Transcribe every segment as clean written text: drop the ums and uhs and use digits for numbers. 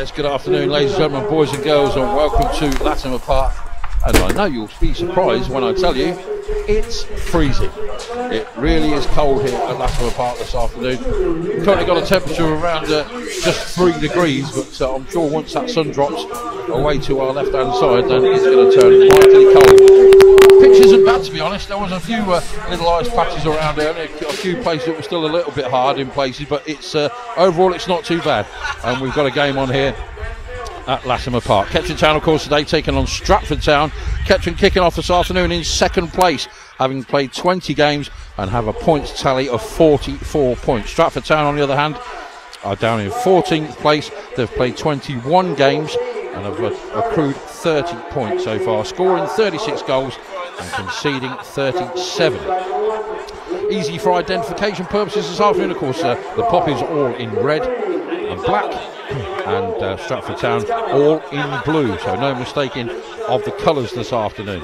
Yes, good afternoon, ladies and gentlemen, boys and girls, and welcome to Latimer Park. And I know you'll be surprised when I tell you it's freezing. It really is cold here at Latimer Park this afternoon. We've currently got a temperature of around just 3 degrees, but I'm sure once that sun drops away to our left-hand side, then it's going to turn mightily cold. Pitch isn't bad, to be honest. There was a few little ice patches around there, and a few places that were still a little bit hard in places, but it's overall it's not too bad. And we've got a game on here at Latimer Park. Kettering Town, of course, today taking on Stratford Town. Kettering kicking off this afternoon in second place, having played 20 games and have a points tally of 44 points. Stratford Town, on the other hand, are down in 14th place. They've played 21 games and have accrued 30 points so far, scoring 36 goals and conceding 37. Easy for identification purposes this afternoon, of course, the pop is all in red and black, and Stratford Town all in blue, so no mistaking of the colours this afternoon.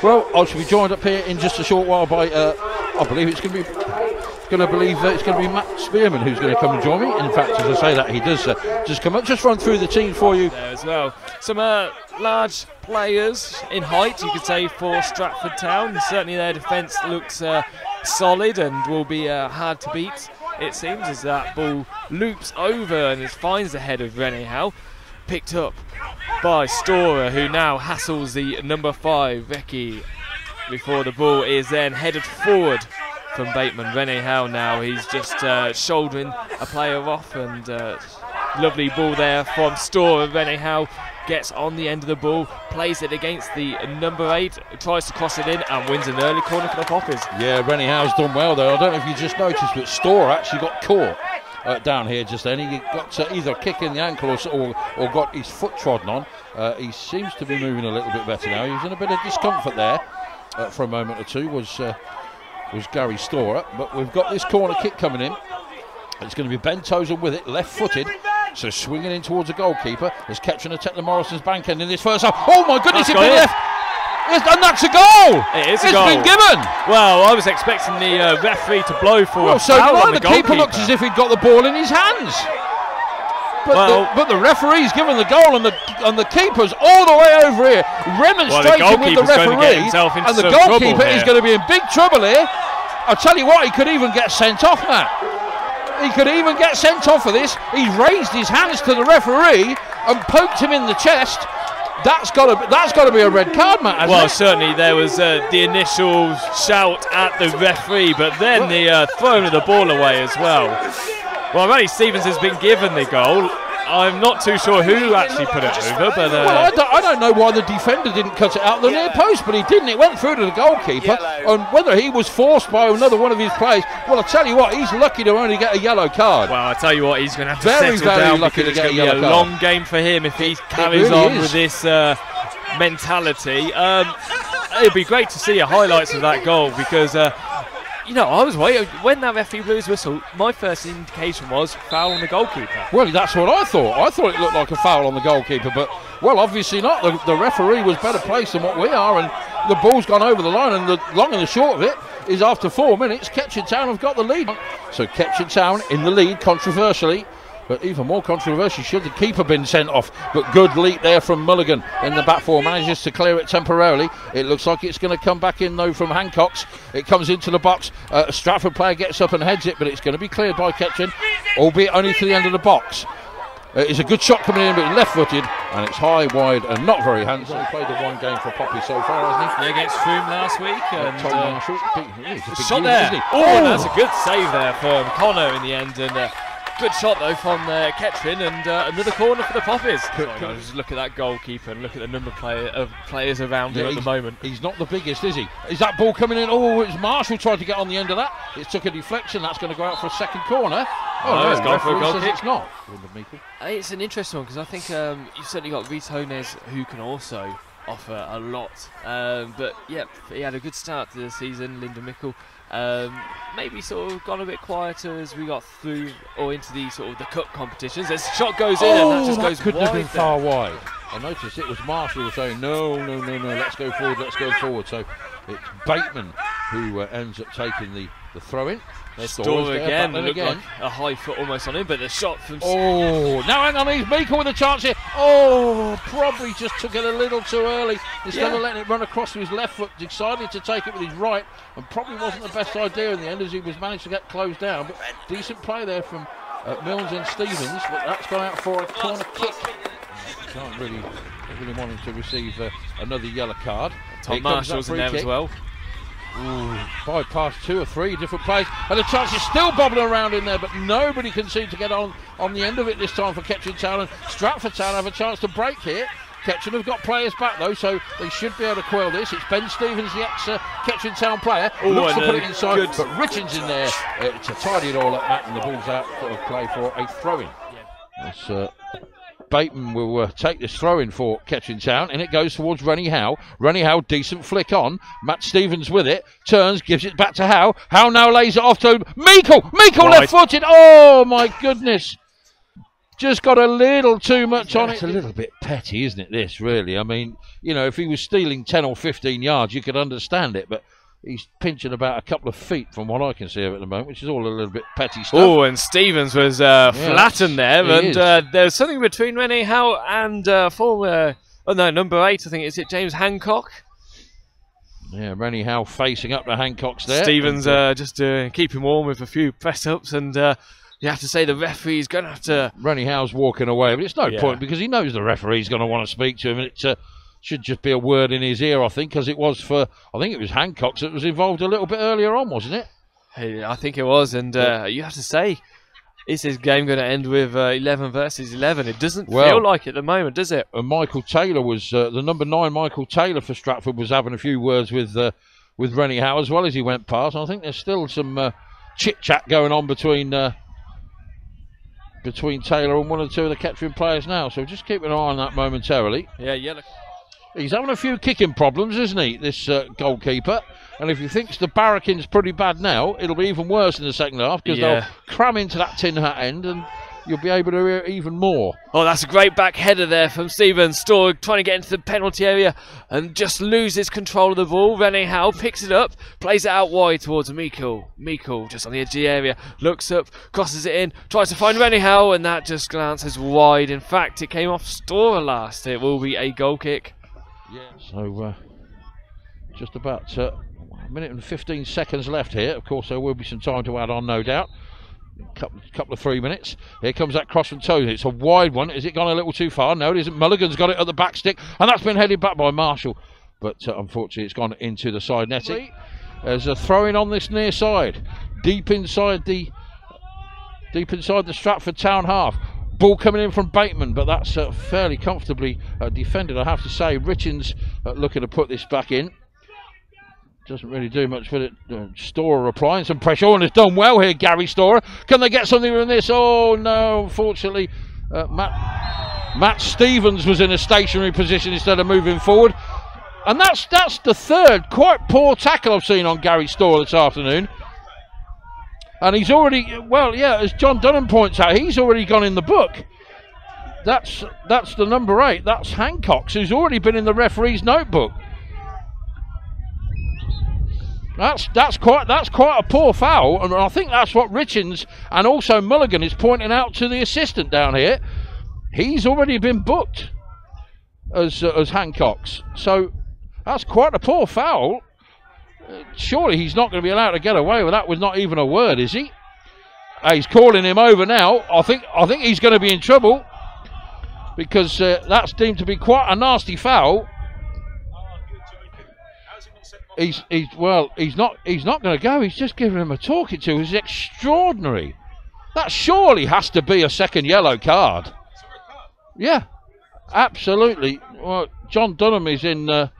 Well, I shall be joined up here in just a short while by I believe it's going to be Matt Spearman who's going to come and join me. In fact, as I say that, he does just come up. Just run through the team for you there as well. Some large players in height, you could say, for Stratford Town. Certainly their defence looks solid and will be hard to beat. It seems as that ball loops over and it finds the head of Rennie Howe, picked up by Storer, who now hassles the number 5 Becky before the ball is then headed forward from Bateman. Rennie Howe now, he's just shouldering a player off, and lovely ball there from Storer. Rennie Howe gets on the end of the ball, plays it against the number 8, tries to cross it in and wins an early corner for the Poppers. Yeah, Rennie Howe's done well there. I don't know if you just noticed, but Storer actually got caught down here just then. He got either a kick in the ankle or got his foot trodden on. He seems to be moving a little bit better now. He was in a bit of discomfort there for a moment or two, was Gary Storer. But we've got this corner kick coming in. It's going to be Ben Tozer with it, left-footed. So swinging in towards the goalkeeper as Kettering attack the Morrison's bank end in this first half. Oh my goodness, it's been left! And that's a goal! It is a goal. It's been given! Well, I was expecting the referee to blow for a foul on the keeper looks as if he'd got the ball in his hands. But the referee's given the goal, and the keeper's all the way over here remonstrating with the referee, and the goalkeeper is going to be in big trouble here. I'll tell you what, he could even get sent off, Matt. He could even get sent off for this. He's raised his hands to the referee and poked him in the chest. That's got to be a red card, Matt. Well, certainly there was the initial shout at the referee, but then the throwing of the ball away as well. Well, Randy Stevens has been given the goal. I'm not too sure who actually put it over, but well, I don't know why the defender didn't cut it out the near post, but he didn't. It went through to the goalkeeper, and whether he was forced by another one of his players, well, I tell you what, he's lucky to only get a yellow card. Well, I tell you what, he's going to have to settle down, because it's going to be a long game for him if he carries on with this mentality. It'd be great to see highlights of that goal, because you know, I was waiting when that referee blew his whistle. My first indication was foul on the goalkeeper. Well, that's what I thought. I thought it looked like a foul on the goalkeeper, but well, obviously not. The referee was better placed than what we are, and the ball's gone over the line. And the long and the short of it is, after 4 minutes, Kettering Town have got the lead. So Kettering Town in the lead, controversially. But even more controversial, should the keeper been sent off? But good leap there from Mulligan in the back four, manages to clear it temporarily. It looks like it's going to come back in though from Hancock's. It comes into the box. A Stratford player gets up and heads it, but it's going to be cleared by Kettering, albeit only to the end of the box. It's a good shot coming in, but left-footed, and it's high, wide, and not very handsome. He played the one game for Poppy so far, hasn't he? Yeah, against Froome last week. And Tom Marshall, shot there. Oh, that's a good save there from Connor in the end, and good shot though from Kettering, and another corner for the Poppies. Just look at that goalkeeper and look at the number of players around him at the moment. He's not the biggest, is he? Is that ball coming in? Oh, it's Marshall tried to get on the end of that. It took a deflection. That's going to go out for a second corner. Oh, no, it's gone for a goal kick. It's not. It's an interesting one, because I think you've certainly got Reece Honez, who can also offer a lot. But yeah, he had a good start to the season. Linda Mickle. Maybe sort of gone a bit quieter as we got through or into the sort of the cup competitions. As the shot goes in, and that just goes couldn't wide. Have been far wide. I noticed it was Marshall saying no, let's go forward. So it's Bateman who ends up taking the throw in. There's Store again. It looked like a high foot almost on him, but the shot from... Oh, now hang on, he's Meikle with a chance here. Oh, probably just took it a little too early. Instead of letting it run across to his left foot, decided to take it with his right, and probably wasn't the best idea in the end as he was managed to get closed down. But decent play there from Milnes and Stevens, but that's gone out for a corner kick. Can't really want him to receive another yellow card. Tom Marshall's in there as well. Ooh, bypass 2 or 3 different plays, and the chance is still bobbling around in there, but nobody can seem to get on the end of it this time for Kettering Town, and Stratford Town have a chance to break here. Kettering have got players back though, so they should be able to quell this. It's Ben Stevens, the ex-Kettering Town player, looks to put it inside, but Richards in there to tidy it all up, Matt, and the ball's out for play for a throw-in. That's Bateman will take this throw-in for Kettering Town, and it goes towards Rennie Howe. Rennie Howe, decent flick on. Matt Stevens with it, turns, gives it back to Howe. Howe now lays it off to Meikle. Meikle left-footed. Oh, my goodness. Just got a little too much on it. It's a little bit petty, isn't it, this, really? I mean, you know, if he was stealing 10 or 15 yards, you could understand it, but he's pinching about a couple of feet from what I can see of it at the moment, which is all a little bit petty stuff. Oh, and Stevens was flattened there, and there was something between Rennie Howe and number 8, I think, is it James Hancock? Yeah, Rennie Howe facing up to Hancock's there. Stevens just keeping warm with a few press-ups, and you have to say the referee's going to have to... Rennie Howe's walking away, but it's no point because he knows the referee's going to want to speak to him, and it should just be a word in his ear, I think, because it was for... I think it was Hancock's that was involved a little bit earlier on, wasn't it? Hey, I think it was, and you have to say, is this game going to end with 11 versus 11? It doesn't feel like it at the moment, does it? And Michael Taylor was... the number 9, Michael Taylor for Stratford, was having a few words with Rennie Howe as well as he went past. I think there's still some chit-chat going on between Taylor and one or two of the Kettering players now, so just keep an eye on that momentarily. Yeah, yellow. He's having a few kicking problems, isn't he, this goalkeeper? And if he thinks the barracking's pretty bad now, it'll be even worse in the second half, because they'll cram into that tin hat end and you'll be able to hear even more. Oh, that's a great back header there from Stevens. Storr trying to get into the penalty area and just loses control of the ball. Rennie Howe picks it up, plays it out wide towards Meikle. Meikle just on the edge of the area, looks up, crosses it in, tries to find Rennie Howe, and that just glances wide. In fact, it came off Storr last. It will be a goal kick. Yeah. So just about a minute and 15 seconds left here. Of course, there will be some time to add on, no doubt. Couple of 3 minutes. Here comes that cross from Tony. It's a wide one. Is it gone a little too far? No, it isn't. Mulligan's got it at the back stick, and that's been headed back by Marshall. But unfortunately, it's gone into the side netting. There's a throw-in on this near side, deep inside the Stratford Town half. Ball coming in from Bateman, but that's fairly comfortably defended, I have to say. Richards looking to put this back in. Doesn't really do much with it. Storer applying some pressure, and has done well here, Gary Storer. Can they get something from this? Oh no, unfortunately, Matt Stevens was in a stationary position instead of moving forward. And that's the third quite poor tackle I've seen on Gary Storer this afternoon. And he's already, well, yeah, as John Dunham points out, he's already gone in the book. That's the number 8. That's Hancock's, who's already been in the referee's notebook. That's quite a poor foul, and I think that's what Richards and also Mulligan is pointing out to the assistant down here. He's already been booked as Hancock's, so that's quite a poor foul. Surely he's not going to be allowed to get away with that with not even a word, is he? He's calling him over now. I think he's going to be in trouble because that's deemed to be quite a nasty foul. He's not going to go. He's just giving him a talking to. It's extraordinary. That surely has to be a second yellow card. Yeah, absolutely. Well, John Dunham is in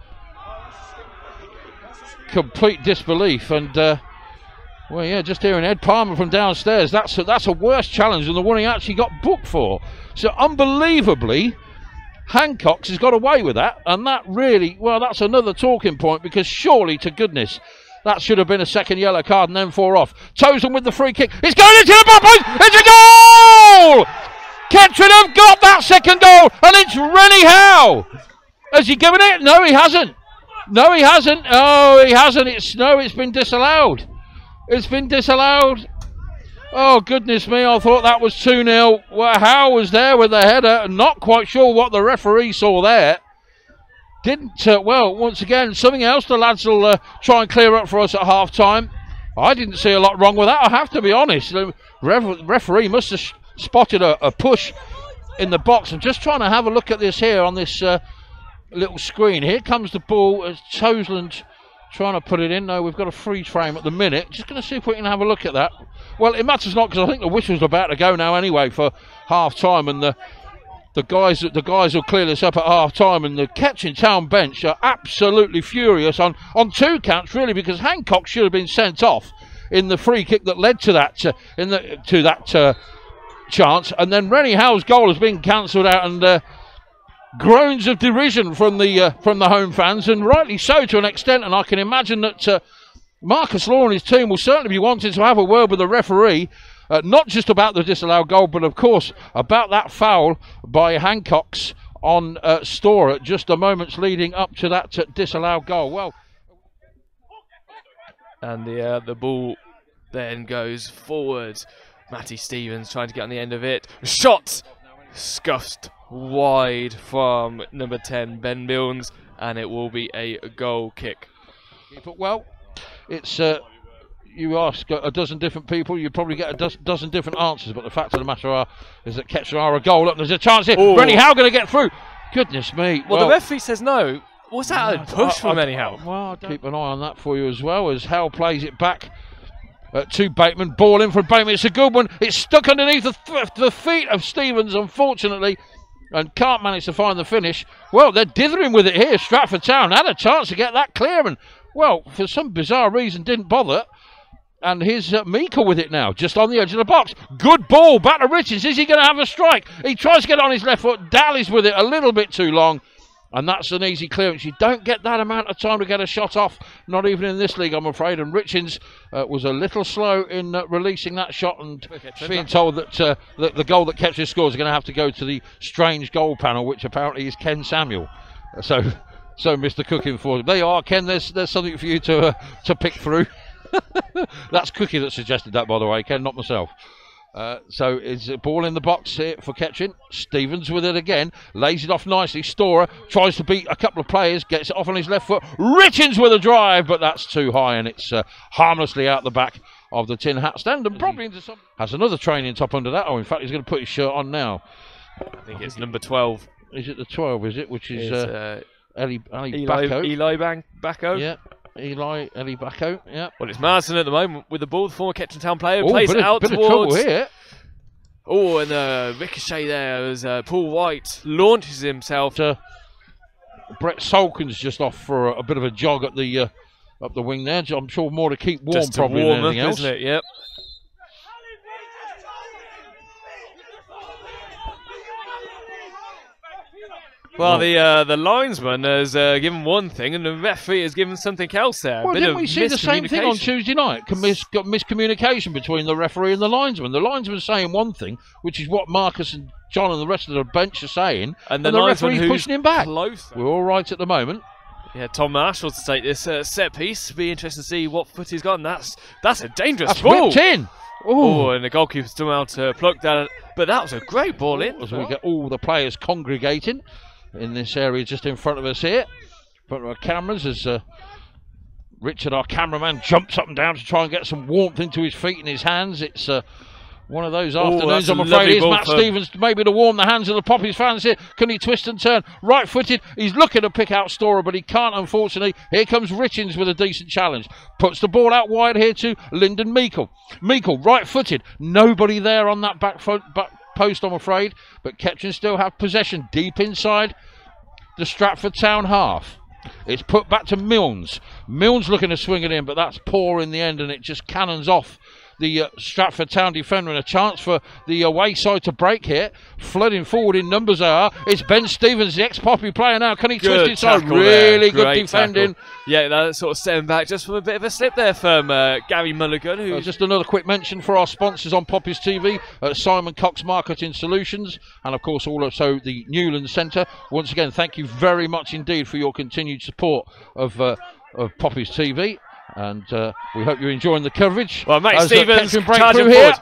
complete disbelief, and well, yeah, just hearing Ed Palmer from downstairs, that's a worse challenge than the one he actually got booked for. So unbelievably, Hancock's has got away with that, and that really, well, that's another talking point, because surely to goodness that should have been a second yellow card and then 4 off. Tozen with the free kick. It's going into the back post. It's a goal! Kettering have got that second goal, and it's Rennie Howe. Has he given it? No, he hasn't. No, he hasn't. Oh, he hasn't. It's been disallowed. It's been disallowed. Oh, goodness me, I thought that was 2-0. Well, Howe was there with the header. Not quite sure what the referee saw there. Didn't, well, once again, something else the lads will try and clear up for us at half-time. I didn't see a lot wrong with that, I have to be honest. The referee must have spotted a push in the box. I'm just trying to have a look at this here on this little screen. Here comes the ball as Toseland trying to put it in. No, we've got a freeze frame at the minute. Just going to see if we can have a look at that. Well, it matters not, because I think the whistle's about to go now anyway for half-time, and the guys will clear this up at half-time, and the Kettering Town bench are absolutely furious on two counts, really, because Hancock should have been sent off in the free kick that led to that chance, and then Rennie Howe's goal has been cancelled out, and groans of derision from the home fans, and rightly so to an extent. And I can imagine that Marcus Law and his team will certainly be wanting to have a word with the referee, not just about the disallowed goal, but of course about that foul by Hancock's on Storer just the moments leading up to that disallowed goal. Well, and the ball then goes forward. Matty Stevens trying to get on the end of it. Shot scuffed wide from number 10 Ben Milnes, and it will be a goal kick. But well, it's you ask a dozen different people, you probably get a dozen different answers, but the fact of the matter is that Kettering are a goal up. There's a chance here. Rennie Howe going to get through. Goodness me. Well, the referee says no. Was that a push from Rennie Howe? Well, I'll keep an eye on that for you as well, as Howe plays it back to Bateman. Ball in for Bateman. It's a good one. It's stuck underneath the feet of Stevens, unfortunately, and can't manage to find the finish. Well, they're dithering with it here. Stratford Town had a chance to get that clear, and, well, for some bizarre reason didn't bother. And here's Meikle with it now, just on the edge of the box. Good ball, back to Richards. Is he going to have a strike? He tries to get on his left foot, dallies with it a little bit too long, and that's an easy clearance. You don't get that amount of time to get a shot off, not even in this league, I'm afraid. And Richards was a little slow in releasing that shot, and being told that the goal that Kettering scores is going to have to go to the strange goal panel, which apparently is Ken Samuel. So Mr. Cooking for them. There you are, Ken. There's something for you to pick through. That's Cookie that suggested that, by the way, Ken, not myself. So it's a ball in the box here for Kettering. Stevens with it again, lays it off nicely. Storer tries to beat a couple of players, gets it off on his left foot. Richards with a drive, but that's too high, and it's harmlessly out the back of the tin hat stand, and probably into some. Has another training top under that. Oh, in fact, he's going to put his shirt on now. I think it's number 12. Is it the 12? Is it? Which is Eli Bacco. Yeah. Eli Bacco, yeah. Well, it's Marsden at the moment with the ball, the former Kettering Town player, plays it out bit towards. Of trouble here. Oh, and the ricochet there as Paul White launches himself. Brett Solkin's just off for a bit of a jog at the up the wing there. I'm sure more to keep warm, probably than anything else, isn't it? Yep. Well, the linesman has given one thing, and the referee has given something else there. Well, didn't we see the same thing on Tuesday night? Got miscommunication between the referee and the linesman. The linesman's saying one thing, which is what Marcus and John and the rest of the bench are saying, and the referee's pushing him back. Closer. We're all right at the moment. Yeah, Tom Marshall to take this set piece. Be interested to see what foot he's got, and that's a dangerous ball. Whipped in. Oh, and the goalkeeper's still out to pluck that. But that was a great ball in. As we get all the players congregating in this area just in front of us here, in front of our cameras, as Richard, our cameraman, jumps up and down to try and get some warmth into his feet and his hands. It's one of those afternoons, I'm afraid. Here's Matt Stevens maybe to warm the hands of the Poppies fans here. Can he twist and turn? Right-footed. He's looking to pick out Storer, but he can't, unfortunately. Here comes Richards with a decent challenge. Puts the ball out wide here to Lyndon Meikle. Meikle, right-footed. Nobody there on that back post, I'm afraid. But Kettering still have possession deep inside the Stratford Town half. It's put back to Milnes. Milnes looking to swing it in, but that's poor in the end, and it just cannons off the Stratford Town defender, and a chance for the away side to break here. Flooding forward in numbers are. It's Ben Stevens, the ex-Poppy player now. Can he twist inside? Really good defending. Tackle. Yeah, that sort of set him back just from a bit of a slip there from Gary Mulligan. Who just another quick mention for our sponsors on Poppies TV, Simon Cox Marketing Solutions, and of course also the Newland Centre. Once again, thank you very much indeed for your continued support of Poppies TV. And we hope you're enjoying the coverage. Well, Mate Stevens breakthrough here.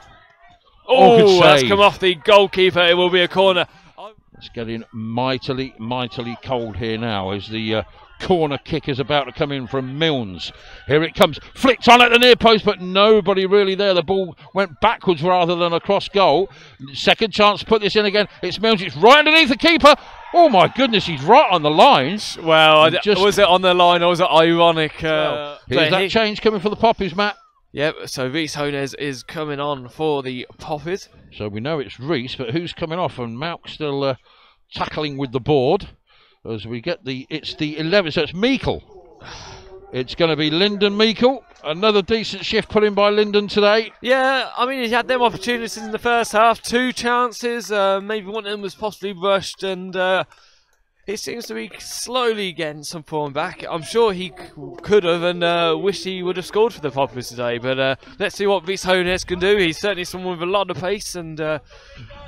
Oh, that's come off the goalkeeper. It will be a corner. It's getting mightily cold here now as the corner kick is about to come in from Milnes. Here it comes, flicked on at the near post, but nobody really there. The ball went backwards rather than across goal. Second chance to put this in again. It's Milnes, it's right underneath the keeper. Oh my goodness, he's right on the line. Well, was it on the line or was it ironic? Here's that change coming for the Poppies, Matt. Yep, so Reese Hones is coming on for the Poppies. So we know it's Reese, but who's coming off? And Malk still tackling with the board. As we get it's the 11, so it's Meikle. It's going to be Lyndon Meikle. Another decent shift put in by Lyndon today. Yeah, I mean, he had them opportunities in the first half. 2 chances, maybe one of them was possibly rushed, and he seems to be slowly getting some form back. I'm sure he could have and wished he would have scored for the Poppies today. But let's see what Reese Hones can do. He's certainly someone with a lot of pace, and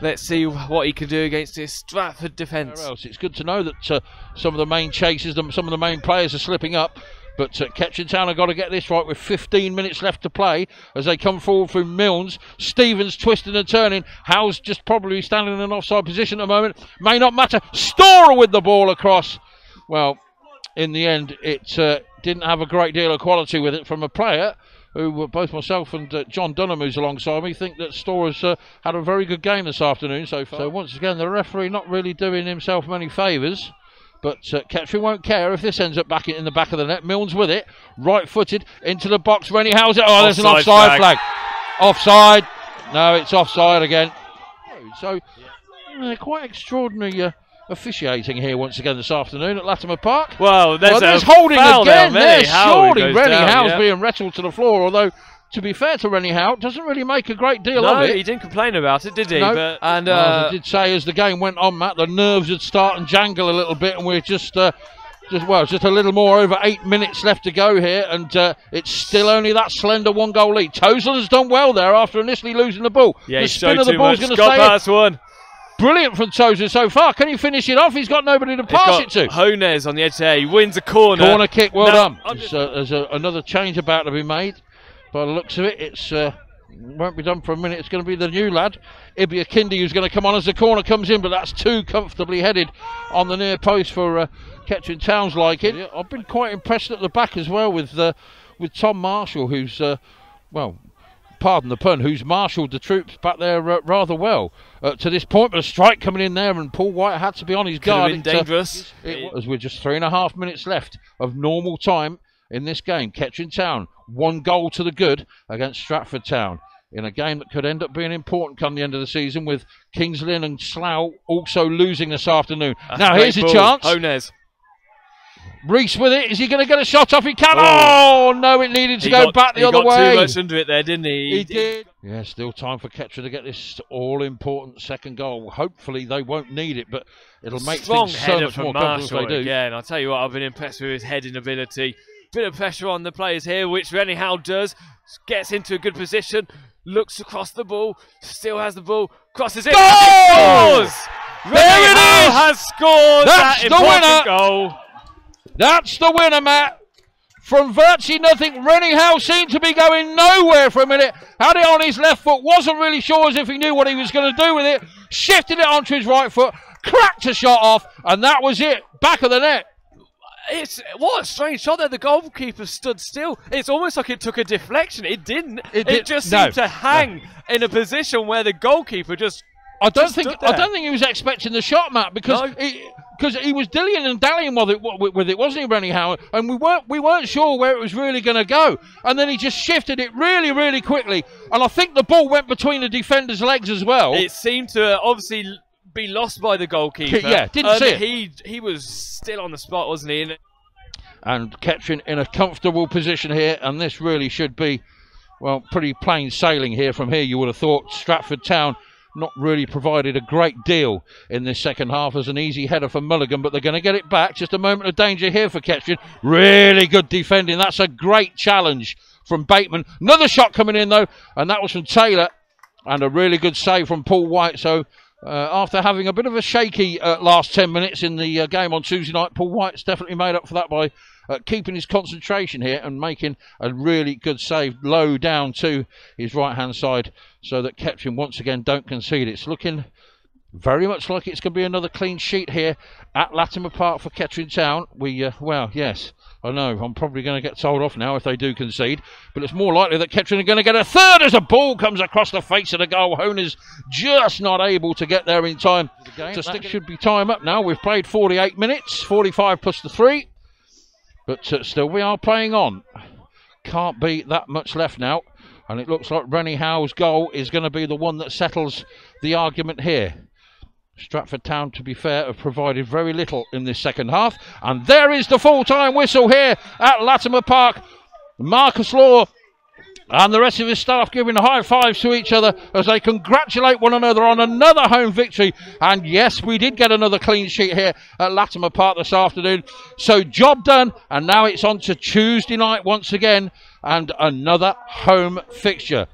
let's see what he can do against this Stratford defence. It's good to know that some of the main chasers, some of the main players are slipping up. But Kettering Town have got to get this right with 15 minutes left to play as they come forward through Milnes. Stevens twisting and turning. Howe's just probably standing in an offside position at the moment. May not matter. Storer with the ball across. Well, in the end, it didn't have a great deal of quality with it from a player who both myself and John Dunham, who's alongside me, think that Storer's had a very good game this afternoon so far. So once again, the referee not really doing himself many favours. But Kettering won't care if this ends up back in the back of the net. Milnes with it, right-footed into the box. Rennie Howes it. Oh, there's an offside flag. Offside. No, it's offside again. So quite extraordinary officiating here once again this afternoon at Latimer Park. Well, there's holding again. There's surely Rennie Howes being wrestled to the floor, although to be fair to Rennie Howe, doesn't really make a great deal of it. No, he didn't complain about it, did he? No. But, as I did say as the game went on, Matt, the nerves would start and jangle a little bit, and we're just a little more over 8 minutes left to go here, and it's still only that slender 1-goal lead. Toseland's done well there after initially losing the ball. Yeah, the spin of the ball's going to stay past one. Brilliant from Toseland so far. Can he finish it off? He's got nobody to pass it to. Hones on the edge there. He wins a corner. Corner kick, well done. There's another change about to be made. By the looks of it, it's won't be done for a minute. It's going to be the new lad, Ibi Akindi, who's going to come on as the corner comes in, but that's too comfortably headed on the near post for Kettering Town's liking. Yeah, I've been quite impressed at the back as well with Tom Marshall, who's well, pardon the pun, who's marshalled the troops back there rather well to this point. But a strike coming in there, and Paul White had to be on his guard. Could have been dangerous. As we're just 3.5 minutes left of normal time in this game. Kettering Town, 1 goal to the good against Stratford Town in a game that could end up being important come the end of the season, with Kings Lynn and Slough also losing this afternoon. Now here's a chance. Hones. Reese with it. Is he going to get a shot off? He can. Oh no, it needed to go back the other way. He got too much under it there, didn't he? He did. Yeah, still time for Kettering to get this all-important second goal. Hopefully they won't need it, but it'll make things so much more comfortable if they do. Again, I'll tell you what, I've been impressed with his heading ability. Bit of pressure on the players here, which Rennie Howe does. Gets into a good position, looks across the ball, still has the ball, crosses it, and scores! There it is! Has scored that important goal. That's the winner, Matt. From virtually nothing, Rennie Howe seemed to be going nowhere for a minute. Had it on his left foot, wasn't really sure as if he knew what he was going to do with it. Shifted it onto his right foot, cracked a shot off, and that was it. Back of the net. What a strange shot there. The goalkeeper stood still. It's almost like it took a deflection. It didn't. It just seemed to hang in a position where the goolkeeper just. I don't think he was expecting the shot, Matt, because he was dillying and dallying with it, wasn't he, Rennie Howe? And we weren't sure where it was really going to go. And then he just shifted it really, really quickly. And I think the ball went between the defender's legs as well. It seemed to obviously be lost by the goalkeeper. Yeah, didn't see it. He was still on the spot, wasn't he? And Kettering in a comfortable position here, and this really should be, well, pretty plain sailing here from here. You would have thought Stratford Town not really provided a great deal in this second half. As an easy header for Mulligan, but they're going to get it back. Just a moment of danger here for Kettering. Really good defending. That's a great challenge from Bateman. Another shot coming in though, and that was from Taylor, and a really good save from Paul White. So after having a bit of a shaky last 10 minutes in the game on Tuesday night, Paul White's definitely made up for that by keeping his concentration here and making a really good save low down to his right-hand side so that Kettering once again don't concede. It's looking very much like it's going to be another clean sheet here at Latimer Park for Kettering Town. Well, yes, I know, I'm probably going to get told off now if they do concede, but it's more likely that Kettering are going to get a third as a ball comes across the face of the goal. Honer's just not able to get there in time to stick. Should be time up now. We've played 48 minutes, 45 plus the 3, but still we are playing on. Can't be that much left now, and it looks like Rennie Howe's goal is going to be the one that settles the argument here. Stratford Town, to be fair, have provided very little in this second half. And there is the full-time whistle here at Latimer Park. Marcus Law and the rest of his staff giving high fives to each other as they congratulate one another on another home victory. And yes, we did get another clean sheet here at Latimer Park this afternoon. So job done, and now it's on to Tuesday night once again and another home fixture.